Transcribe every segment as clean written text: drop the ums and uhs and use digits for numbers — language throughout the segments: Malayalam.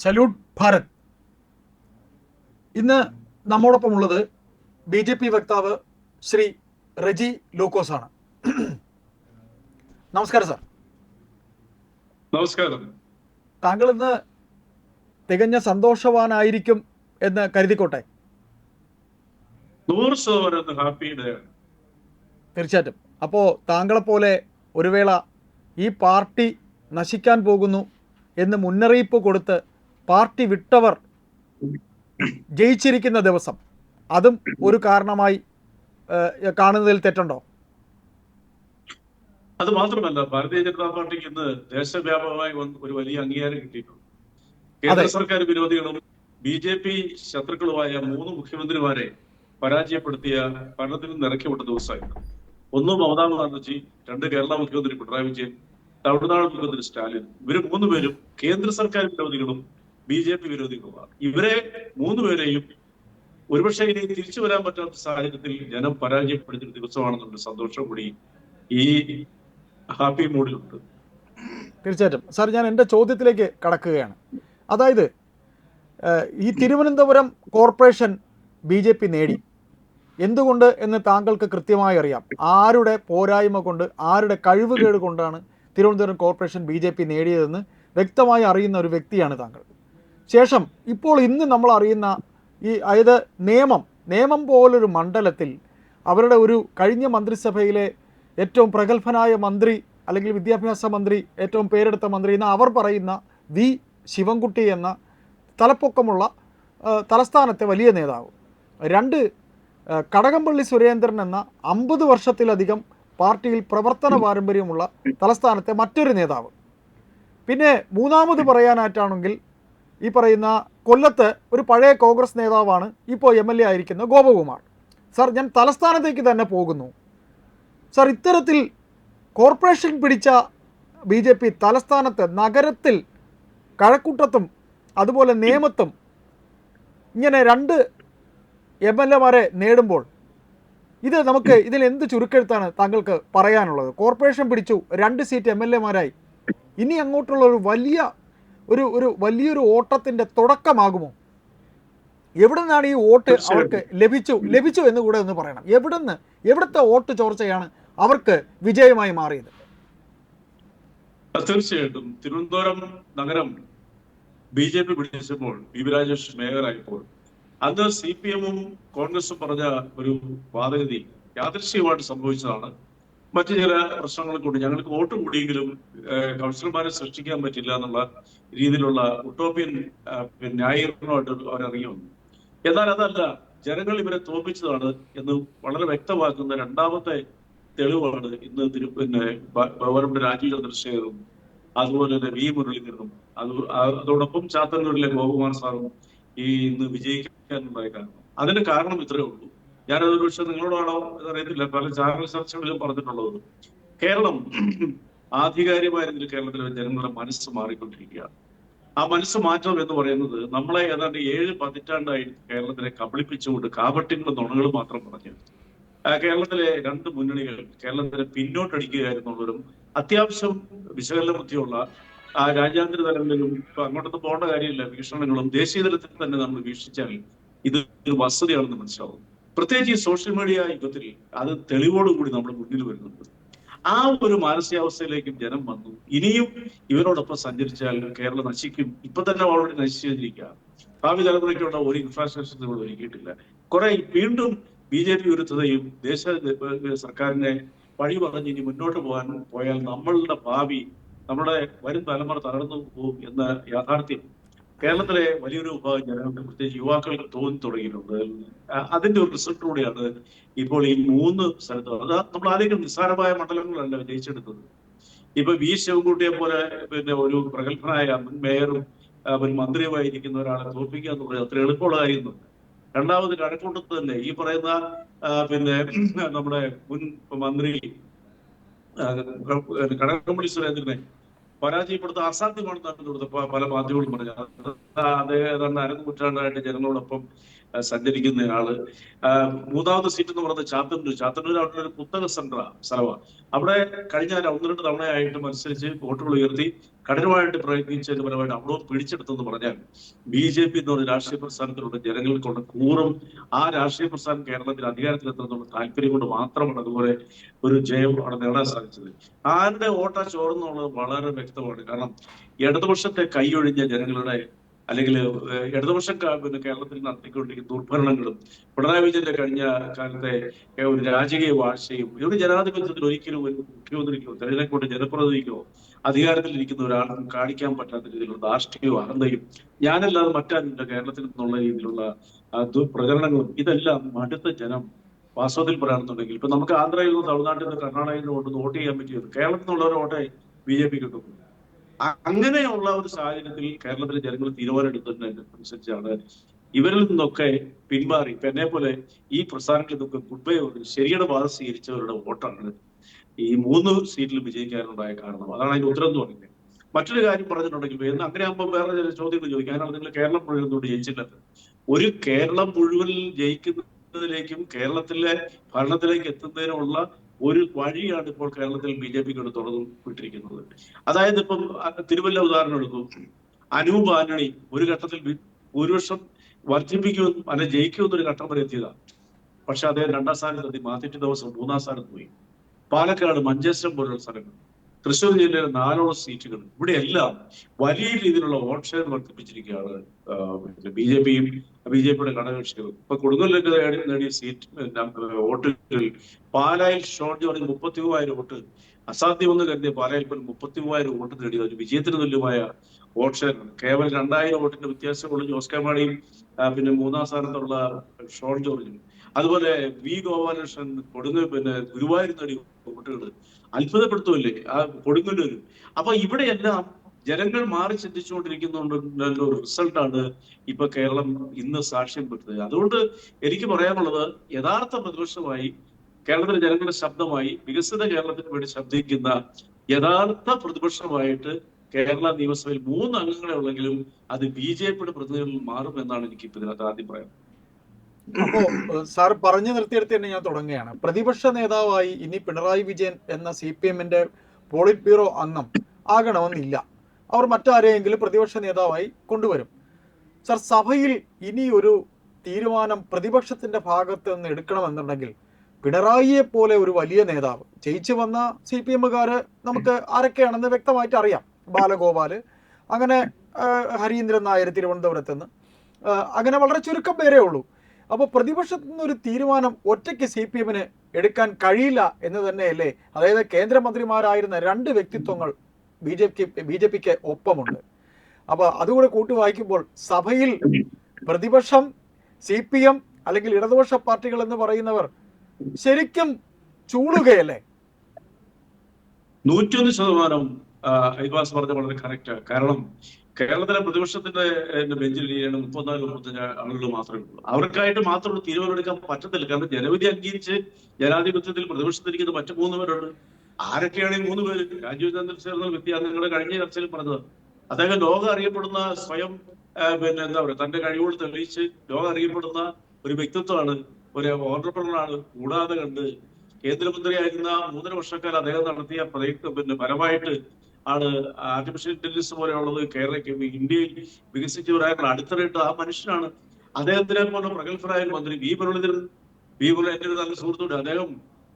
സല്യൂട്ട് ഭാരത്. ഇന്ന് നമ്മോടൊപ്പമുള്ളത് BJP വക്താവ് ശ്രീ റെജി ലൂക്കോസ് ആണ്. നമസ്കാരം സാർ. നമസ്കാരം. താങ്കൾ ഇന്ന് തികഞ്ഞ സന്തോഷവാനായിരിക്കും എന്ന് കരുതിക്കോട്ടെ. 100% ഹാപ്പി ഡേ. തീർച്ചയായിട്ടും. അപ്പോൾ താങ്കളെപ്പോലെ ഒരു വേള ഈ പാർട്ടി നശിക്കാൻ പോകുന്നു എന്ന് മുന്നറിയിപ്പ് കൊടുത്ത് പാർട്ടി വിട്ടവർ ജയിച്ചിരിക്കുന്ന ദിവസം, അതും ഒരു കാരണമായി കാണുന്നതിൽ തെറ്റുണ്ടോ? അത് മാത്രമല്ല, ഭാരതീയ ജനതാ പാർട്ടിക്ക് ഇന്ന് ദേശവ്യാപകമായി ഒരു വലിയ അംഗീകാരം കിട്ടിയിട്ടുണ്ട്. കേന്ദ്ര സർക്കാർ വിരോധികളും BJP ശത്രുക്കളുമായ 3 മുഖ്യമന്ത്രിമാരെ പരാജയപ്പെടുത്തിയ ഭരണത്തിൽ നിന്ന് ഇറക്കിവിട്ട ദിവസമായിരുന്നു. 1 മമതാ ബാനർജി, 2 കേരള മുഖ്യമന്ത്രി പിണറായി വിജയൻ, തമിഴ്നാട് മുഖ്യമന്ത്രി സ്റ്റാലിൻ. ഇവര് 3 പേരും കേന്ദ്ര സർക്കാർ വിരോധികളും BJP വിരോധികളുമാണ്. ഇവരെ 3 പേരെയും ഒരുപക്ഷെ ഇനി തിരിച്ചു വരാൻ പറ്റാത്ത സാഹചര്യത്തിൽ ജനം പരാജയപ്പെടുത്തിയ ദിവസമാണെന്നുള്ള സന്തോഷം കൂടി ഈ ഹാപ്പി മൂഡിലുണ്ട്. തീർച്ചയായിട്ടും സാർ, ഞാൻ എൻ്റെ ചോദ്യത്തിലേക്ക് കടക്കുകയാണ്. അതായത് ഈ തിരുവനന്തപുരം കോർപ്പറേഷൻ BJP നേടി. എന്തുകൊണ്ട് എന്ന് താങ്കൾക്ക് കൃത്യമായി അറിയാം. ആരുടെ പോരായ്മ കൊണ്ട്, ആരുടെ കഴിവുകേട് കൊണ്ടാണ് തിരുവനന്തപുരം കോർപ്പറേഷൻ BJP നേടിയതെന്ന് വ്യക്തമായി അറിയുന്ന ഒരു വ്യക്തിയാണ് താങ്കൾ. ശേഷം ഇപ്പോൾ ഇന്ന് നമ്മൾ അറിയുന്ന അതായത് നിയമം പോലൊരു മണ്ഡലത്തിൽ അവരുടെ ഒരു കഴിഞ്ഞ മന്ത്രിസഭയിലെ ഏറ്റവും പ്രഗത്ഭനായ മന്ത്രി, അല്ലെങ്കിൽ വിദ്യാഭ്യാസ മന്ത്രി, ഏറ്റവും പേരെടുത്ത മന്ത്രി എന്ന് അവർ പറയുന്ന വി ശിവൻകുട്ടി എന്ന തലപ്പൊക്കമുള്ള തലസ്ഥാനത്തെ വലിയ നേതാവ്, 2 കടകംപള്ളി സുരേന്ദ്രൻ എന്ന 50 വർഷത്തിലധികം പാർട്ടിയിൽ പ്രവർത്തന പാരമ്പര്യമുള്ള തലസ്ഥാനത്തെ മറ്റൊരു നേതാവ്, പിന്നെ മൂന്നാമത് പറയാനായിട്ടാണെങ്കിൽ ഈ പറയുന്ന കൊല്ലത്ത് ഒരു പഴയ കോൺഗ്രസ് നേതാവാണ്, ഇപ്പോൾ MLA ആയിരിക്കുന്ന ഗോപകുമാർ. സാർ, ഞാൻ തലസ്ഥാനത്തേക്ക് തന്നെ പോകുന്നു. സാർ, ഇത്തരത്തിൽ കോർപ്പറേഷൻ പിടിച്ച BJP തലസ്ഥാനത്ത്, നഗരത്തിൽ, കഴക്കൂട്ടത്തും അതുപോലെ നേമത്തും ഇങ്ങനെ 2 MLA നേടുമ്പോൾ ഇതിൽ എന്ത് ചുരുക്കെഴുത്താണ് താങ്കൾക്ക് പറയാനുള്ളത്? കോർപ്പറേഷൻ പിടിച്ചു, 2 സീറ്റ് MLA. ഇനി അങ്ങോട്ടുള്ള ഒരു വലിയൊരു ഓട്ടത്തിൻ്റെ തുടക്കമാകുമോ? എവിടെ നിന്നാണ് ഈ വോട്ട് അവർക്ക് ലഭിച്ചു എന്ന് കൂടെ ഒന്ന് പറയണം. എവിടുത്തെ വോട്ട് ചോർച്ചയാണ് അവർക്ക് വിജയമായി മാറിയത്? തീർച്ചയായിട്ടും തിരുവനന്തപുരം നഗരം BJP പിടിച്ചപ്പോൾ, PV രാജേഷ് മേയറായപ്പോൾ, അന്ന് CPM-ഉം കോൺഗ്രസും പറഞ്ഞ ഒരു വാദഗതി യാദൃശ്ചികമായിട്ട് സംഭവിച്ചതാണ്. മറ്റു ചില പ്രശ്നങ്ങൾ കൊണ്ട് ഞങ്ങൾക്ക് വോട്ട് കൂടിയെങ്കിലും കൗൺസിലർമാരെ സൃഷ്ടിക്കാൻ പറ്റില്ല എന്നുള്ള രീതിയിലുള്ള ഉട്ടോപ്യൻ ന്യായീകരണമായിട്ട് അവരിറങ്ങി വന്നു. എന്നാൽ അതല്ല, ജനങ്ങൾ ഇവരെ തോൽപ്പിച്ചതാണ് എന്ന് വളരെ വ്യക്തമാക്കുന്ന 2ാമത്തെ തെളിവാണ് ഇന്ന് ബഹുമാനപ്പെട്ട രാജീവ് ചന്ദ്രശേഖറും അതുപോലെ തന്നെ V മുരളീധരനും അതോടൊപ്പം ചാത്തന്നൂരിലെ ഗോപകുമാർ സാറും ഇന്ന് വിജയിക്കാനുണ്ടായ കാരണം. അതിന് കാരണം ഇത്രയേ ഉള്ളൂ. ഞാനതൊരു പക്ഷെ നിങ്ങളോടാണോ എന്നറിയത്തില്ല, പല ചാനൽ ചർച്ചകളിലും പറഞ്ഞിട്ടുള്ളത്. കേരളം ആധികാരികമായ രീതിയിൽ കേരളത്തിലെ ജനങ്ങളുടെ മനസ്സ് മാറിക്കൊണ്ടിരിക്കുകയാണ്. ആ മനസ്സ് മാറ്റം എന്ന് പറയുന്നത് നമ്മളെ ഏതാണ്ട് 7 പതിറ്റാണ്ടായി കേരളത്തിലെ കബളിപ്പിച്ചുകൊണ്ട് കാപട്യങ്ങളും നുണകളും മാത്രം പറഞ്ഞു കേരളത്തിലെ 2 മുന്നണികൾ കേരളത്തിലെ പിന്നോട്ടടിക്കുകയായിരുന്നുള്ളവരും അത്യാവശ്യം വിശകലന ബുദ്ധിയുള്ള രാജ്യാന്തര തലങ്ങളിലും ഇപ്പൊ അങ്ങോട്ടൊന്നും പോകേണ്ട കാര്യമില്ല, വീക്ഷണങ്ങളും ദേശീയ തലത്തിൽ തന്നെ നമ്മൾ വീക്ഷിച്ചാൽ ഇത് ഒരു വസ്തുതയാണെന്ന് മനസ്സിലാവും. പ്രത്യേകിച്ച് ഈ സോഷ്യൽ മീഡിയ യുഗത്തിൽ അത് തെളിവോടുകൂടി നമ്മുടെ മുന്നിൽ വരുന്നുണ്ട്. ആ ഒരു മാനസികാവസ്ഥയിലേക്കും ജനം വന്നു. ഇനിയും ഇവരോടൊപ്പം സഞ്ചരിച്ചാൽ കേരളം നശിക്കും. ഇപ്പൊ തന്നെ ഓൾറെഡി നശിച്ചിരിക്കുക. ഭാവി തലമുറയ്ക്കുള്ള ഒരു ഇൻഫ്രാസ്ട്രക്ചർ നമ്മൾ ഒരുക്കിയിട്ടില്ല. കുറെ വീണ്ടും BJP വിരുദ്ധതയും ദേശ സർക്കാരിനെ വഴി പറഞ്ഞ് ഇനി മുന്നോട്ട് പോയാൽ നമ്മളുടെ ഭാവി, നമ്മുടെ വരും തലമുറ തകർന്നു പോകും എന്ന യാഥാർത്ഥ്യം കേരളത്തിലെ വലിയൊരു വിഭാഗം ജനങ്ങൾക്ക്, പ്രത്യേകിച്ച് യുവാക്കൾക്ക് തോന്നി തുടങ്ങിയിട്ടുണ്ട്. അതിന്റെ ഒരു റിസൾട്ട് കൂടിയാണ് ഇപ്പോൾ ഈ 3 സ്ഥലത്തും. അത് നമ്മൾ ആരെങ്കിലും നിസ്സാരമായ മണ്ഡലങ്ങളല്ല വിജയിച്ചെടുത്തത്. ഇപ്പൊ V ശിവൻകുട്ടിയെ പോലെ ഒരു പ്രഗത്ഭനായ മുൻ മേയറും ഒരു മന്ത്രിയുമായിരിക്കുന്ന ഒരാളെ തോൽപ്പിക്കുക എന്ന് പറയുന്നത് അത്ര എളുപ്പമുള്ള കാര്യമൊന്നുമില്ല. 2ാമത് കഴക്കൂട്ടത്ത് തന്നെ ഈ പറയുന്ന നമ്മുടെ മുൻ മന്ത്രി കടകംപള്ളി സുരേന്ദ്രനെ പരാജയപ്പെടുത്താൻ അസാധ്യമാണെന്നാണ് ഇവിടുത്തെ പല മാധ്യമങ്ങളും പറഞ്ഞത്. അദ്ദേഹം ഏതാണ്ട് 1/2 നൂറ്റാണ്ടായിട്ട് ജനങ്ങളോടൊപ്പം സഞ്ചരിക്കുന്നയാള്. മൂന്നാമത്തെ സീറ്റ് എന്ന് പറയുന്നത് ചാത്തന്നൂർ അവിടെ ഒരു പുസ്തക സ്ഥലമാണ്. അവിടെ കഴിഞ്ഞ 1-2 തവണയായിട്ട് മത്സരിച്ച് വോട്ടുകൾ ഉയർത്തി കഠിനമായിട്ട് പ്രയത്നിച്ചതിന് പരമായിട്ട് അവിടെ പിടിച്ചെടുത്തെന്ന് പറഞ്ഞാൽ BJP എന്ന് പറഞ്ഞ രാഷ്ട്രീയ പ്രസ്ഥാനത്തിലുള്ള ജനങ്ങൾക്കുള്ള കൂറും ആ രാഷ്ട്രീയ പ്രസ്ഥാനം കേരളത്തിൽ അധികാരത്തിലെത്തുന്നുള്ള താല്പര്യം കൊണ്ട് മാത്രമാണ് അതുപോലെ ഒരു ജയം അവിടെ നേടാൻ സാധിച്ചത്. ആരുടെ വോട്ടാ ചോർന്നുള്ളത് വളരെ വ്യക്തമാണ്. കാരണം ഇടതുപക്ഷത്തെ കൈയൊഴിഞ്ഞ ജനങ്ങളുടെ അല്ലെങ്കിൽ ഇടതുപക്ഷം കേരളത്തിൽ നടത്തിക്കൊണ്ടിരിക്കുന്ന ദുർഭരണങ്ങളും പിണറായി വിജയന്റെ കഴിഞ്ഞ കാലത്തെ ഒരു രാജകീയ വാഴ്ചയും ഒരു ജനാധിപത്യത്തിൽ ഒരിക്കലും ഒരു മുഖ്യമന്ത്രിക്കോ തെരഞ്ഞെടുപ്പ് ജനപ്രതിനിധിക്കോ അധികാരത്തിലിരിക്കുന്ന ഒരാൾക്കും കാണിക്കാൻ പറ്റാത്ത രീതിയിലുള്ള ധാർഷ്ട്യവും അഹന്തയും ഞാനല്ലാതെ മറ്റാരുമില്ല കേരളത്തിൽ നിന്നുള്ള രീതിയിലുള്ള പ്രചരണങ്ങളും ഇതെല്ലാം അടുത്ത ജനം വാസ്തവത്തിൽ പറയുകയാണെന്നുണ്ടെങ്കിൽ ഇപ്പൊ നമുക്ക് ആന്ധ്രയിൽ നിന്ന് തമിഴ്നാട്ടിൽ നിന്ന് കർണാടകയിൽ നിന്ന് കൊണ്ടുവന്ന് വോട്ട് ചെയ്യാൻ പറ്റിയത് കേരളത്തിൽ നിന്നുള്ളവരെ വോട്ടേ BJP കിട്ടും. അങ്ങനെയുള്ള ഒരു സാഹചര്യത്തിൽ കേരളത്തിലെ ജനങ്ങൾ തീരുമാനമെടുത്തതിനനുസരിച്ചാണ് ഇവരിൽ നിന്നൊക്കെ പിന്മാറി ഇപ്പൊ എന്നെ പോലെ ഈ പ്രസ്ഥാനങ്ങളിൽ നിന്നൊക്കെ ഗുഡ് ബൈ ശരിയുടെ പാത സ്വീകരിച്ചവരുടെ വോട്ടാണ് ഈ 3 സീറ്റിൽ വിജയിക്കാനുണ്ടായ കാരണം. അതാണ് അതിന്റെ ഉത്തരം എന്ന് പറയുന്നത്. മറ്റൊരു കാര്യം പറഞ്ഞിട്ടുണ്ടെങ്കിൽ എന്ന് അങ്ങനെ ആകുമ്പോൾ വേറെ ചില ചോദ്യങ്ങൾ ചോദിക്കാനാണ് നിങ്ങൾ കേരളം മുഴുവൻ കൊണ്ട് ജയിച്ചില്ലത്. ഒരു കേരളം മുഴുവൻ ജയിക്കുന്നതിലേക്കും കേരളത്തിലെ ഭരണത്തിലേക്ക് എത്തുന്നതിനുള്ള ഒരു വഴിയാണ് ഇപ്പോൾ കേരളത്തിൽ BJP തുറന്നു വിട്ടിരിക്കുന്നത്. അതായത് ഇപ്പം തിരുവല്ല ഉദാഹരണം എടുക്കും. അനൂപ് ആന്റണി ഒരു ഘട്ടത്തിൽ ഭൂരിപക്ഷം വർദ്ധിപ്പിക്കുമെന്നും അല്ലെ ജയിക്കുമെന്നൊരു ഘട്ടം വരെ എത്തിയതാണ്. പക്ഷെ അദ്ദേഹം 2ാം സ്ഥാനത്തെത്തി. മാത്യു ദിവസം 3ാം സ്ഥാനത്ത് പോയി. പാലക്കാട് മഞ്ചേശ്വരം പോലുള്ള സ്ഥലങ്ങൾ, തൃശ്ശൂർ ജില്ലയിലെ 4 സീറ്റുകൾ, ഇവിടെയെല്ലാം വലിയ രീതിയിലുള്ള വോട്ട് ഷെയർ വർദ്ധിപ്പിച്ചിരിക്കുകയാണ് BJPയുടെ ഘടകകക്ഷികൾ. ഇപ്പൊ കൊടുങ്ങല്ലൂരിൽ നേടിയ വോട്ടുകളിൽ പാലായിൽ ഷോൺ ജോർജ് 33,000 വോട്ട്, അസാധ്യമെന്ന് കരുതിയ പാലായിൽ പോലും 33,000 വോട്ട് നേടിയ ഒരു വിജയത്തിന് തുല്യമായ വോട്ട് ഷെയർ. കേവലം 2,000 വോട്ടിന്റെ വ്യത്യാസമുള്ള ജോസ് കെ മാണിയും പിന്നെ 3ാം സ്ഥാനത്തുള്ള ഷോൺ ജോർജും. അതുപോലെ V ഗോപാലകൃഷ്ണൻ ഗുരുവായൂർ നേടിയ വോട്ടുകൾ അത്ഭുതപ്പെടുത്തുമല്ലേ ആ കൊടുങ്ങല്ലൂര്. അപ്പൊ ഇവിടെയെല്ലാം ജനങ്ങൾ മാറി ചിന്തിച്ചുകൊണ്ടിരിക്കുന്ന ഒരു റിസൾട്ടാണ് ഇപ്പൊ കേരളം ഇന്ന് സാക്ഷ്യം പെട്ടത്. അതുകൊണ്ട് എനിക്ക് പറയാനുള്ളത് യഥാർത്ഥ പ്രതിപക്ഷമായി കേരളത്തിലെ ജനങ്ങളുടെ ശബ്ദമായി വികസിത കേരളത്തിന് വേണ്ടി ശബ്ദിക്കുന്ന യഥാർത്ഥ പ്രതിപക്ഷമായിട്ട് കേരള നിയമസഭയിൽ 3 അംഗങ്ങളെ ഉള്ളെങ്കിലും അത് BJPയുടെ പ്രതിനിധികളിൽ മാറും എന്നാണ് എനിക്ക് ഇപ്പൊ ഇതിനകത്ത് ആദ്യം പറയാം. അപ്പോ സാർ പറഞ്ഞു നിർത്തിയെടുത്ത് തന്നെ ഞാൻ തുടങ്ങുകയാണ്. പ്രതിപക്ഷ നേതാവായി ഇനി പിണറായി വിജയൻ എന്ന CPMന്റെ പോളിറ്റ് ബ്യൂറോ അംഗം ആകണമെന്നില്ല. അവർ മറ്റാരെയെങ്കിലും പ്രതിപക്ഷ നേതാവായി കൊണ്ടുവരും. സാർ, സഭയിൽ ഇനി ഒരു തീരുമാനം പ്രതിപക്ഷത്തിന്റെ ഭാഗത്ത് നിന്ന് എടുക്കണമെന്നുണ്ടെങ്കിൽ പിണറായിയെ പോലെ ഒരു വലിയ നേതാവ്, ജയിച്ചു വന്ന CPMകാര് നമുക്ക് ആരൊക്കെയാണെന്ന് വ്യക്തമായിട്ട് അറിയാം. ബാലഗോപാല്, അങ്ങനെ ഹരീന്ദ്രൻ നായർ തിരുവനന്തപുരത്ത് നിന്ന്, അങ്ങനെ വളരെ ചുരുക്കം പേരേ ഉള്ളൂ. അപ്പോൾ പ്രതിപക്ഷത്തു നിന്നൊരു തീരുമാനം ഒറ്റയ്ക്ക് CPMന് എടുക്കാൻ കഴിയില്ല എന്ന് തന്നെയല്ലേ? അതായത് കേന്ദ്രമന്ത്രിമാരായിരുന്ന 2 വ്യക്തിത്വങ്ങൾ BJPക്ക് ഒപ്പമുണ്ട്. അപ്പോൾ അതുകൂടെ കൂട്ടി വായിക്കുമ്പോൾ സഭയിൽ പ്രതിപക്ഷം, CPM അല്ലെങ്കിൽ ഇടതുപക്ഷ പാർട്ടികൾ എന്ന് പറയുന്നവർ ശരിക്കും ചൂടുകയല്ലേ? 101% ഐവാസ് പറഞ്ഞ വളരെ കറക്റ്റ്. കാരണം കേരളത്തിലെ പ്രതിപക്ഷത്തിന്റെ ബെഞ്ചിൽ 34-35 ആളുകൾ മാത്രമേ ഉള്ളൂ. അവർക്കായിട്ട് മാത്രം തീരുമാനമെടുക്കാൻ പറ്റത്തില്ല. കാരണം ജനവിധി അംഗീകരിച്ച് ജനാധിപത്യത്തിൽ പ്രതിപക്ഷത്തിരിക്കുന്ന മറ്റു 3 പേരുണ്ട്. ആരൊക്കെയാണ് ഈ 3 പേര്? രാജീവ് ചന്ദ്രശേഖരൻ വ്യക്തി നിങ്ങളുടെ കഴിഞ്ഞ ചർച്ചയിൽ പറഞ്ഞത്. അദ്ദേഹം ലോകം അറിയപ്പെടുന്ന സ്വയം എന്താ പറയുക, തന്റെ കഴിവുകൾ തെളിയിച്ച് ലോകം അറിയപ്പെടുന്ന ഒരു വ്യക്തിത്വമാണ്, ഒരു ഓണ്ടർപ്രണറാണ്. കൂടാതെ കണ്ട് കേന്ദ്രമന്ത്രിയായിരുന്ന 3.5 വർഷക്കാലം അദ്ദേഹം നടത്തിയ പ്രയത്നം ഫലമായിട്ട് ആണ് ആർട്ടിഫിഷ്യൽ ഇന്റലിജൻസ് പോലെയുള്ളത് ഇന്ത്യയിൽ വികസിച്ചു വരാനുള്ള അടിത്തറയിട്ട് ആ മനുഷ്യനാണ്. അദ്ദേഹത്തിനെ പോലെ പ്രഗത്ഭരായ മന്ത്രി V മുരളീധരൻ എന്റെ ഒരു നല്ല സുഹൃത്തുണ്ട്. അദ്ദേഹം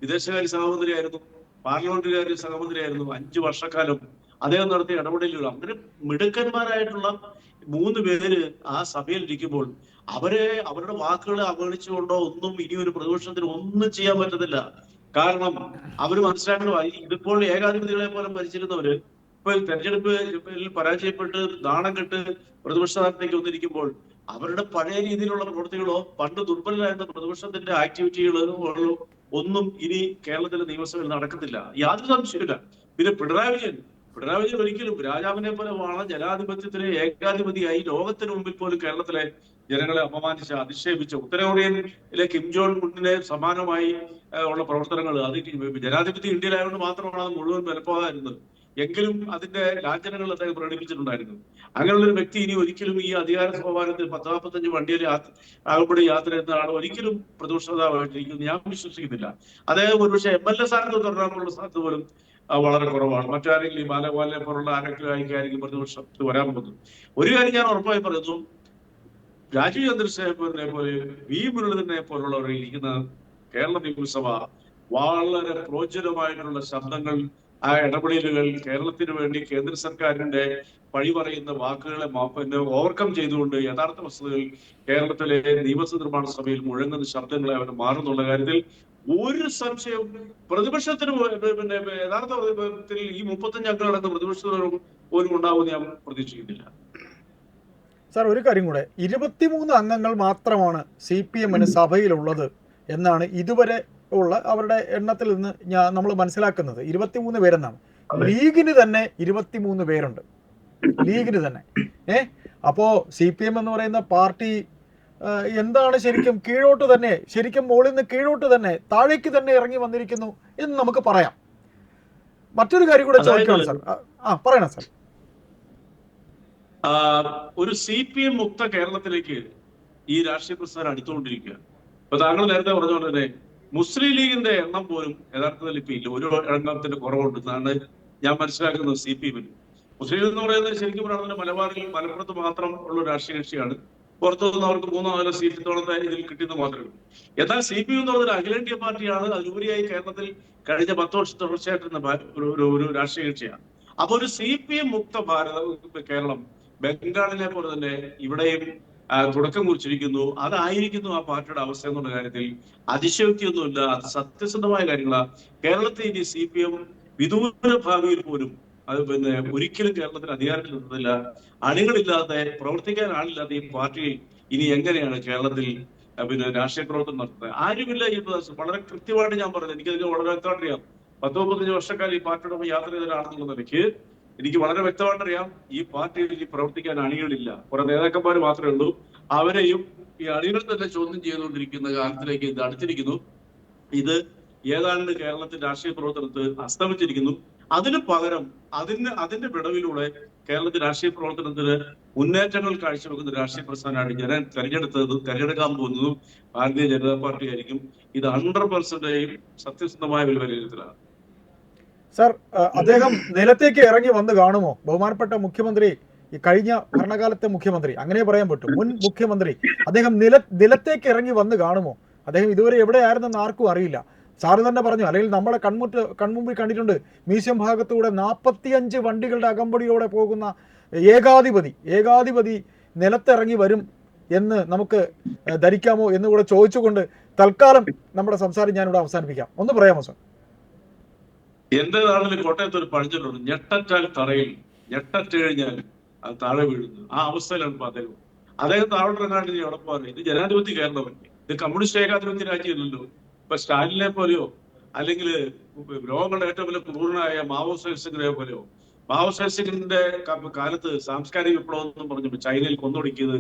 വിദേശകാര്യ സഹമന്ത്രിയായിരുന്നു, പാർലമെന്ററി സഹമന്ത്രിയായിരുന്നു. 5 വർഷക്കാലം അദ്ദേഹം നടത്തിയ ഇടപെടലുകൾ. അങ്ങനെ മിടുക്കന്മാരായിട്ടുള്ള 3 പേര് ആ സഭയിൽ ഇരിക്കുമ്പോൾ അവരുടെ വാക്കുകളെ അവഗണിച്ചുകൊണ്ടോ ഒന്നും ഇനി ഒരു പ്രതിപക്ഷത്തിന് ഒന്നും ചെയ്യാൻ പറ്റത്തില്ല. കാരണം അവർ മനസ്സിലാക്കണം, ഇതിപ്പോൾ ഏകാധിപതികളെ പോലെ ഭരിച്ചിരുന്നവര് ഇപ്പൊ തെരഞ്ഞെടുപ്പിൽ പരാജയപ്പെട്ട് നാണം കെട്ട് പ്രതിപക്ഷ സ്ഥാനത്തേക്ക് വന്നിരിക്കുമ്പോൾ അവരുടെ പഴയ രീതിയിലുള്ള പ്രവൃത്തികളോ പണ്ട് ദുർബലരായിരുന്ന പ്രതിപക്ഷത്തിന്റെ ആക്ടിവിറ്റികളോ ഒന്നും ഇനി കേരളത്തിലെ നിയമസഭയിൽ നടക്കത്തില്ല, യാതൊരു സംശയമില്ല. പിന്നെ പിണറായി വിജയൻ ഒരിക്കലും രാജാവിനെ പോലെ വാണ ജനാധിപത്യത്തിലെ ഏകാധിപതിയായി ലോകത്തിന് മുമ്പിൽ പോലും കേരളത്തിലെ ജനങ്ങളെ അപമാനിച്ച, അധിക്ഷേപിച്ച ഉത്തരകൊറിയയിലെ കിം ജോൺ ഉന്നിനെ സമാനമായി ഉള്ള പ്രവർത്തനങ്ങൾ, അത് ജനാധിപത്യം ഇന്ത്യയിലായതുകൊണ്ട് മാത്രമാണ് അത് മുഴുവൻ വിലപ്പോകാതിരുന്നത്. എങ്കിലും അതിന്റെ ലാഞ്ചനകൾ അദ്ദേഹം പ്രകടിപ്പിച്ചിട്ടുണ്ടായിരുന്നു. അങ്ങനെയുള്ള ഒരു വ്യക്തി ഇനി ഒരിക്കലും ഈ അധികാര സോപാനത്തിൽ 10-45 വണ്ടിയിൽ ആകുമ്പോഴേ യാത്ര ചെയ്യുന്ന ആൾ ഒരിക്കലും പ്രതിപക്ഷ നേതാവായിട്ടിരിക്കുന്നു ഞാൻ വിശ്വസിക്കുന്നില്ല. അദ്ദേഹം ഒരുപക്ഷെ MLA സ്ഥാനത്ത് തുടരാനുള്ള സാധ്യത പോലും വളരെ കുറവാണ്. മറ്റാരെങ്കിലും ഈ ബാലഗോപാലിനെ പോലുള്ള ആരെങ്കിലും ആയിരിക്കും പ്രതിപക്ഷത്ത് വരാൻ പോകുന്നത്. ഒരു കാര്യം ഞാൻ ഉറപ്പായി പറയുന്നു, രാജീവ് ചന്ദ്രശേഖരനെ പോലെ വി മുരളീധരനെ പോലുള്ളവർ ഇരിക്കുന്ന കേരള നിയമസഭ വളരെ പ്രോജ്വലമായിട്ടുള്ള ശബ്ദങ്ങൾ, ആ ഇടപെടലുകൾ കേരളത്തിന് വേണ്ടി കേന്ദ്ര സർക്കാരിന്റെ പഴി പറയുന്ന വാക്കുകളെ ഓവർകം ചെയ്തുകൊണ്ട് യഥാർത്ഥ വസ്തുതകൾ കേരളത്തിലെ നിയമസഭ നിർമ്മാണ സഭയിൽ മുഴങ്ങുന്ന ശബ്ദങ്ങളെ അവർ മാറുന്നുള്ള കാര്യത്തിൽ ഒരു സംശയവും പ്രതിപക്ഷത്തിന് പിന്നെ യഥാർത്ഥത്തിൽ ഈ 35 അംഗങ്ങളടക്കം പ്രതിപക്ഷത്തിന് പോലും ഉണ്ടാവുമെന്ന് ഞാൻ പ്രതീക്ഷിക്കുന്നില്ല. സാർ, ഒരു കാര്യം കൂടെ, 23 അംഗങ്ങൾ മാത്രമാണ് CPM സഭയിലുള്ളത് എന്നാണ് ഇതുവരെ ഉള്ള അവരുടെ എണ്ണത്തിൽ നിന്ന് നമ്മൾ മനസ്സിലാക്കുന്നത്. 23 പേരെന്നാണ്. ലീഗിന് തന്നെ 23 പേരുണ്ട്, ലീഗിന് തന്നെ. അപ്പോ CPM എന്ന് പറയുന്ന പാർട്ടി എന്താണ് ശരിക്കും കീഴോട്ട് തന്നെ, ശരിക്കും മുകളിൽ നിന്ന് കീഴോട്ട് തന്നെ, താഴേക്ക് തന്നെ ഇറങ്ങി വന്നിരിക്കുന്നു എന്ന് നമുക്ക് പറയാം. മറ്റൊരു കാര്യം കൂടെ ചോദിക്കണം സാർ. പറയണം സാർ. ഒരു CPM മുക്ത കേരളത്തിലേക്ക് ഈ രാഷ്ട്രീയ പ്രസ്ഥാനം അടുത്തുകൊണ്ടിരിക്കുക. ഇപ്പൊ താങ്കൾ നേരത്തെ പറഞ്ഞുകൊണ്ട് തന്നെ മുസ്ലിം ലീഗിന്റെ എണ്ണം പോലും യഥാർത്ഥത്തിൽ ഇപ്പൊ ഇല്ല, ഒരു എണ്ണത്തിന്റെ കുറവുണ്ടെന്നാണ് ഞാൻ മനസ്സിലാക്കുന്നത്. CPM മുസ്ലിം ലീഗ് എന്ന് പറയുന്നത് ശരിക്കും പറയുന്നത് മലപ്പുറത്ത് മാത്രം ഉള്ള രാഷ്ട്രീയ കക്ഷിയാണ്. പുറത്തുനിന്ന് അവർക്ക് 3-4 സീറ്റോളത്തെ ഇതിൽ കിട്ടിയെന്ന് മാത്രമേ ഉള്ളൂ. എന്നാൽ CPM എന്ന് പറയുന്നത് അഖിലേന്ത്യാ പാർട്ടിയാണ്. അതിലുപരിയായി കേരളത്തിൽ കഴിഞ്ഞ 10 വർഷം തുടർച്ചയായിട്ടിരുന്ന ഒരു രാഷ്ട്രീയ കക്ഷിയാണ്. അപ്പൊ ഒരു CPM മുക്ത കേരളം ബംഗാളിനെ പോലെ തന്നെ ഇവിടെയും തുടക്കം കുറിച്ചിരിക്കുന്നു. അതായിരിക്കുന്നു ആ പാർട്ടിയുടെ അവസ്ഥ എന്നുള്ള കാര്യത്തിൽ അതിശയോക്തിയൊന്നുമില്ല. അത് സത്യസന്ധമായ കാര്യങ്ങളാണ്. കേരളത്തിൽ ഇനി CPM വിദൂര ഭാവിയിൽ പോലും അത് ഒരിക്കലും കേരളത്തിൽ അധികാരത്തിൽ നിന്നില്ല. അണികളില്ലാതെ, പ്രവർത്തിക്കാൻ ആളില്ലാതെ ഈ പാർട്ടി ഇനി എങ്ങനെയാണ് കേരളത്തിൽ രാഷ്ട്രീയ പ്രവർത്തനം നടത്തുന്നത്? ആരുമില്ല. ഈ വളരെ കൃത്യമായിട്ട് ഞാൻ പറഞ്ഞത്, എനിക്കതിന് വളരെ വ്യക്തമായിട്ട് അറിയാം. 10-35 വർഷക്കാലം ഈ പാർട്ടിയുടെ യാത്ര ചെയ്തവരാണെന്നുള്ള നിലയ്ക്ക് എനിക്ക് വളരെ വ്യക്തമായിട്ട് അറിയാം, ഈ പാർട്ടിയിൽ ഇനി പ്രവർത്തിക്കാൻ അണികളില്ല. കുറെ നേതാക്കന്മാർ മാത്രമേ ഉള്ളൂ. അവരെയും ഈ അണികൾ തന്നെ ചോദ്യം ചെയ്തുകൊണ്ടിരിക്കുന്ന കാലത്തിലേക്ക് ഇത് അടുത്തിരിക്കുന്നു. ഇത് ഏതാണ്ട് കേരളത്തിൽ രാഷ്ട്രീയ പ്രവർത്തനത്തിൽ അസ്തമിച്ചിരിക്കുന്നു. അതിന് പകരം അതിന്റെ വിടവിലൂടെ കേരളത്തിൽ രാഷ്ട്രീയ പ്രവർത്തനത്തിന് മുന്നേറ്റങ്ങൾ കാഴ്ചവെക്കുന്ന രാഷ്ട്രീയ പ്രസ്ഥാനമാണ് ജനം തെരഞ്ഞെടുക്കാൻ പോകുന്നതും ഭാരതീയ ജനതാ പാർട്ടി ആയിരിക്കും. ഇത് 100% സത്യസന്ധമായ ഒരു വിലയിരുത്തലാണ്. സാർ, അദ്ദേഹം നിലത്തേക്ക് ഇറങ്ങി വന്ന് കാണുമോ? ബഹുമാനപ്പെട്ട മുഖ്യമന്ത്രി, ഈ കഴിഞ്ഞ ഭരണകാലത്തെ മുഖ്യമന്ത്രി, അങ്ങനെ പറയാൻ പറ്റും, മുൻ മുഖ്യമന്ത്രി, അദ്ദേഹം നിലത്തേക്ക് ഇറങ്ങി വന്ന് കാണുമോ? അദ്ദേഹം ഇതുവരെ എവിടെയായിരുന്നെന്ന് ആർക്കും അറിയില്ല. സാറ് തന്നെ പറഞ്ഞു, അല്ലെങ്കിൽ നമ്മളെ കൺമുമ്പിൽ കണ്ടിട്ടുണ്ട്, മ്യൂസിയം ഭാഗത്തൂടെ 45 വണ്ടികളുടെ അകമ്പടിയോടെ പോകുന്ന ഏകാധിപതി നിലത്തിറങ്ങി വരും എന്ന് നമുക്ക് ധരിക്കാമോ എന്നുകൂടെ ചോദിച്ചുകൊണ്ട് തൽക്കാലം നമ്മുടെ സംസാരം ഞാനിവിടെ അവസാനിപ്പിക്കാം. ഒന്ന് പറയാമോ സാർ? എന്റെ നാട്ടിൽ കോട്ടയത്ത് ഒരു പഴഞ്ചൊല്ലുണ്ട്, ഞെട്ടറ്റാൽ തറയിൽ, ഞെട്ടറ്റ് കഴിഞ്ഞാൽ അത് താഴെ വീഴുന്നു. ആ അവസ്ഥയിലാണ് ഇപ്പൊ അദ്ദേഹം താഴോട്ടിറങ്ങാണ്ട് ഇനി എവിടെ പോകാൻ? ഇത് ജനാധിപത്യ കേരളമല്ലേ, ഇത് കമ്മ്യൂണിസ്റ്റ് ഏകാധിപത്യ രാജ്യമല്ലല്ലോ. ഇപ്പൊ സ്റ്റാലിനെ പോലെയോ അല്ലെങ്കിൽ ലോകങ്ങളുടെ ഏറ്റവും വലിയ ക്രൂരനായ മാവോ സേസിംഗിനെ പോലെയോ. മാവോ സേസിംഗിന്റെ കാലത്ത് സാംസ്കാരിക വിപ്ലവം എന്നും പറഞ്ഞു ചൈനയിൽ കൊന്നൊടുക്കിയത്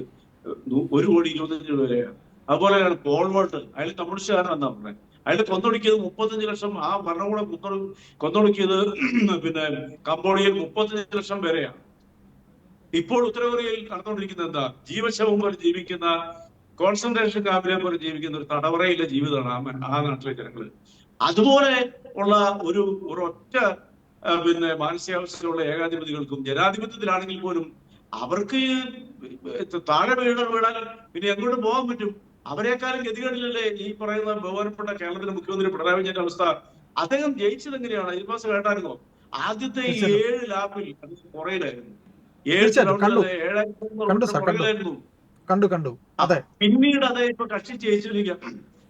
1,25,00,000 വരെയാണ്. അതുപോലെയാണ് പോൾ വോൾട്ട്, അയാൾ കമ്മ്യൂണിസ്റ്റുകാരനെന്നാ പറഞ്ഞത്. അയാൾ കൊന്നൊടുക്കിയത് 35 ലക്ഷം. ആ ഭരണകൂടം കൊന്നൊടുക്കിയത് കംബോഡിയയിൽ 35 ലക്ഷം വരെയാണ്. ഇപ്പോൾ ഉത്തരകൊറിയയിൽ നടന്നുകൊണ്ടിരിക്കുന്നത് എന്താ? ജീവശവം പോലെ ജീവിക്കുന്ന, കോൺസെൻട്രേഷൻ ക്യാമ്പിനെ പോലെ ജീവിക്കുന്ന ഒരു തടവറയിലെ ജീവിതമാണ് ആ നാട്ടിലെ ജനങ്ങള്. അതുപോലെ ഉള്ള ഒരൊറ്റ മാനസികാവസ്ഥയുള്ള ഏകാധിപതികൾക്കും, ജനാധിപത്യത്തിലാണെങ്കിൽ പോലും അവർക്ക് താഴെ വീണാൽ പിന്നെ എങ്ങോട്ട് പോകാൻ പറ്റും? അവരെക്കാളും ഗതികേടിലല്ലേ ഈ പറയുന്ന ബഹുമാനപ്പെട്ട കേരളത്തിലെ മുഖ്യമന്ത്രി പിണറായി വിജയന്റെ അവസ്ഥ? അദ്ദേഹം ജയിച്ചത് എങ്ങനെയാണ്? ഇതിപ്പാസ് കേട്ടായിരുന്നോ? ആദ്യത്തെ 7 ലാപ്പിൽ പുറയിലായിരുന്നു. 7 പുറകിലായിരുന്നു. പിന്നീട് അദ്ദേഹം ഇപ്പൊ കക്ഷി ജയിച്ചിരിക്കുക.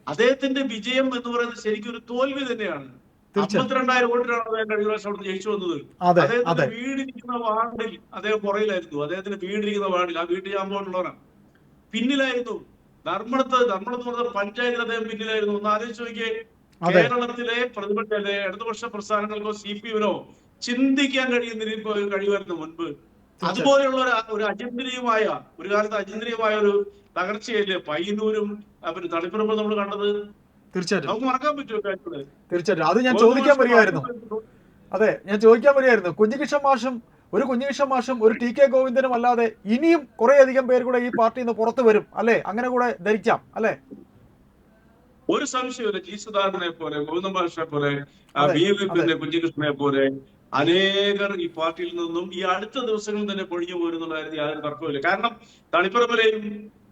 അദ്ദേഹത്തിന്റെ വിജയം എന്ന് പറയുന്നത് ശരിക്കും ഒരു തോൽവി തന്നെയാണ്. 52,000 വോട്ടിനാണ് അദ്ദേഹം കഴിഞ്ഞ പ്രാവശ്യം അവിടെ ജയിച്ചു വന്നത്. അദ്ദേഹത്തിന്റെ വീടിരിക്കുന്ന വാർഡിൽ അദ്ദേഹം പുറയിലായിരുന്നു. അദ്ദേഹത്തിന്റെ വീടിരിക്കുന്ന വാർഡിൽ, ആ വീട്ടിൽ ഞാൻ പോയിട്ടുള്ളവരാണ്, പിന്നിലായിരുന്നു. ധർമ്മടത്ത് പറഞ്ഞ പഞ്ചായത്തിൽ അദ്ദേഹം പിന്നിലായിരുന്നു. ഒന്ന് ആലോചിച്ച് നോക്കിയേ. കേരളത്തിലെ പ്രതിപക്ഷ ഇടതുപക്ഷ പ്രസ്ഥാനങ്ങൾക്കോ CPM-നോ ചിന്തിക്കാൻ കഴിയുമായിരുന്നു മുൻപ്. അതുപോലെയുള്ള ഒരു അചിന്തനീയമായ, ഒരു കാലത്ത് അചിന്തനീയമായ ഒരു തകർച്ചയല്ലേ പയ്യന്നൂരും തളിപ്പറമ്പും നമ്മൾ കണ്ടത്? തീർച്ചയായിട്ടും നമുക്ക് മറക്കാൻ പറ്റുമോ? തീർച്ചയായിട്ടും അത് ഞാൻ ചോദിക്കാൻ വരികയായിരുന്നു. അതെ, ഞാൻ ചോദിക്കാൻ വരികയായിരുന്നു. കുഞ്ഞികൃഷ്ണൻ മാഷും ഒരു ടി കെ ഗോവിന്ദനും അല്ലാതെ ഇനിയും കുറേയധികം പേര് കൂടെ ഈ പാർട്ടിയിൽ നിന്ന് പുറത്തു വരും അല്ലേ? അങ്ങനെ കൂടെ ധരിക്കാം അല്ലേ? ഒരു സംശയമില്ല. ജി സുധാകരനെ പോലെ, ഗോവിന്ദ മാഷിനെ പോലെ, അതെ ബി അതെ പിന്നെ കുഞ്ഞികൃഷ്ണനെ പോലെ അനേകർ ഈ പാർട്ടിയിൽ നിന്നും ഈ അടുത്ത ദിവസങ്ങളിൽ തന്നെ പൊഴിഞ്ഞു പോരുന്നുള്ള കാര്യത്തിൽ യാതൊരു തർക്കമില്ല. കാരണം തളിപ്പറമ്പിലെയും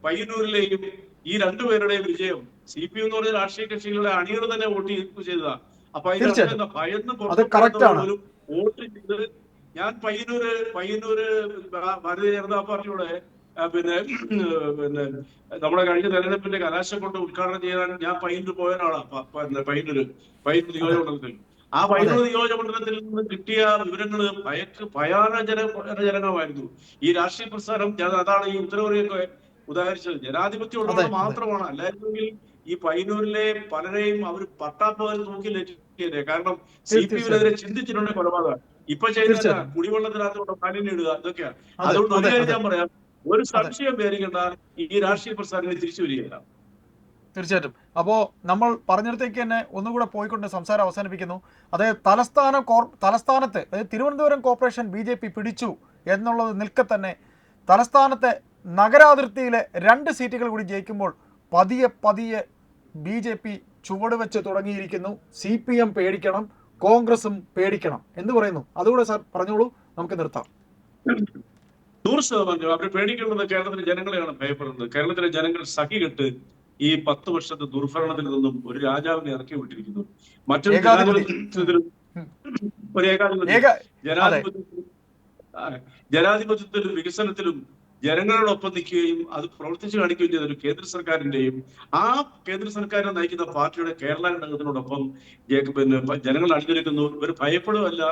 പയ്യന്നൂരിലെയും ഈ രണ്ടുപേരുടെയും വിജയം CPM എന്ന് പറഞ്ഞ രാഷ്ട്രീയ കക്ഷികളുടെ അണികൾ തന്നെ വോട്ട് ചെയ്തതാ. അപ്പൊ അതിന്റെ അർത്ഥം തീർച്ചയായിട്ടും എന്താ? ഭയന്ന് അത് പുറത്തു കറക്റ്റ് പോകുന്നവർ ആണ്. പോലും വോട്ട് ചെയ്ത്. ഞാൻ പയ്യന്നൂര് ഭാരതീയ ജനതാ പാർട്ടിയുടെ പിന്നെ പിന്നെ നമ്മുടെ കഴിഞ്ഞ തെരഞ്ഞെടുപ്പിന്റെ കലാശക്കൊണ്ട് ഉദ്ഘാടനം ചെയ്യാൻ ഞാൻ പയ്യന്നൂർ പോയ ഒരാളാണ്. പയ്യന്നൂർ അതെ നിയോജകമണ്ഡലത്തിൽ. ആ അതെ പയ്യന്നൂർ നിയോജകമണ്ഡലത്തിൽ നിന്ന് കിട്ടിയ വിവരങ്ങള് ഭയാനകമായിരുന്നു. ഈ രാഷ്ട്രീയ പ്രസ്ഥാനം, അതാണ് ഈ ഉത്തരകൊറിയൊക്കെ ഉദാഹരിച്ചത്. ജനാധിപത്യം അതെ ഉള്ളതുകൊണ്ട് അതെ മാത്രമാണ്. അല്ലായിരുന്നെങ്കിൽ ഈ പയ്യന്നൂരിലെ പലരെയും അവർ പട്ടാപ്പകൽ തൂക്കിലേറ്റിയത്. കാരണം CPM-നെതിരെ തീർച്ചയായിട്ടും ചിന്തിച്ചിട്ടുണ്ട് കൊലപാതകം. ഇപ്പൊ ചെയ്യുന്നതല്ല, തീർച്ചയായിട്ടും കുടിവെള്ളത്തിനകത്തോടെ മാലിന്യം ഇടുക, ഇതൊക്കെയാണ്. അതെ അതുകൊണ്ട് ഒരു അതെ കാര്യം അതെ ഞാൻ പറയാം, ഒരു അതെ സംശയം പേരിക്കണ്ട, ഈ രാഷ്ട്രീയ പ്രസ്ഥാനങ്ങൾ തിരിച്ചു വരികയില്ല. തീർച്ചയായിട്ടും. അപ്പോൾ നമ്മൾ പറഞ്ഞിടത്തേക്ക് തന്നെ ഒന്നുകൂടെ പോയിക്കൊണ്ട് സംസാരം അവസാനിപ്പിക്കുന്നു. അതായത് തലസ്ഥാനത്ത്, അതായത് തിരുവനന്തപുരം കോർപ്പറേഷൻ BJP പിടിച്ചു എന്നുള്ളത് നിൽക്കെ തന്നെ തലസ്ഥാനത്തെ നഗരാതിർത്തിയിലെ 2 സീറ്റുകൾ കൂടി ജയിക്കുമ്പോൾ പതിയെ പതിയെ BJP ചുവട് വെച്ച് തുടങ്ങിയിരിക്കുന്നു. CPM പേടിക്കണം, കോൺഗ്രസും പേടിക്കണം എന്ന് പറയുന്നു. അതുകൂടെ സാർ പറഞ്ഞോളൂ, നമുക്ക് നിർത്താം. 100% അവർ പേടിക്കേണ്ടത് കേരളത്തിലെ ജനങ്ങളെയാണ് ഭയപ്പെടുന്നത്. കേരളത്തിലെ ജനങ്ങൾ സഹികെട്ട് ഈ 10 വർഷത്തെ ദുർഭരണത്തിൽ നിന്നും ഒരു രാജാവിനെ ഇറക്കി വിട്ടിരിക്കുന്നു. മറ്റൊരു ഏകാധിപതി ജനാധിപത്യത്തിലും ഒരു ഏകാധിപതി ഏക അതെ ജനാധിപത്യത്തിലും വികസനത്തിലും ജനങ്ങളോടൊപ്പം നിൽക്കുകയും അത് പ്രവർത്തിച്ചു കാണിക്കുകയും ചെയ്ത ഒരു കേന്ദ്ര സർക്കാരിന്റെയും ആ കേന്ദ്ര സർക്കാരിനെ നയിക്കുന്ന പാർട്ടിയുടെ കേരള ഘടകത്തിനോടൊപ്പം പിന്നെ ജനങ്ങൾ അണിനിരക്കുന്നു. ഇവർ ഭയപ്പെടുകയല്ല,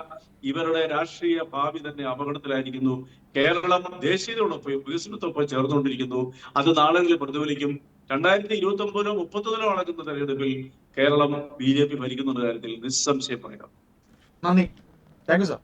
ഇവരുടെ രാഷ്ട്രീയ ഭാവി തന്നെ അപകടത്തിലായിരിക്കുന്നു. കേരളം ദേശീയതയോടൊപ്പം വികസനത്തോടൊപ്പം ചേർന്നുകൊണ്ടിരിക്കുന്നു. അത് നാളെങ്കിലും പ്രതിഫലിക്കും. 2029-ലോ 30-ലോ നടക്കുന്ന തെരഞ്ഞെടുപ്പിൽ കേരളം BJP ഭരിക്കുന്ന കാര്യത്തിൽ നിസ്സംശയം പറയാം. നന്ദി. Thank you sir.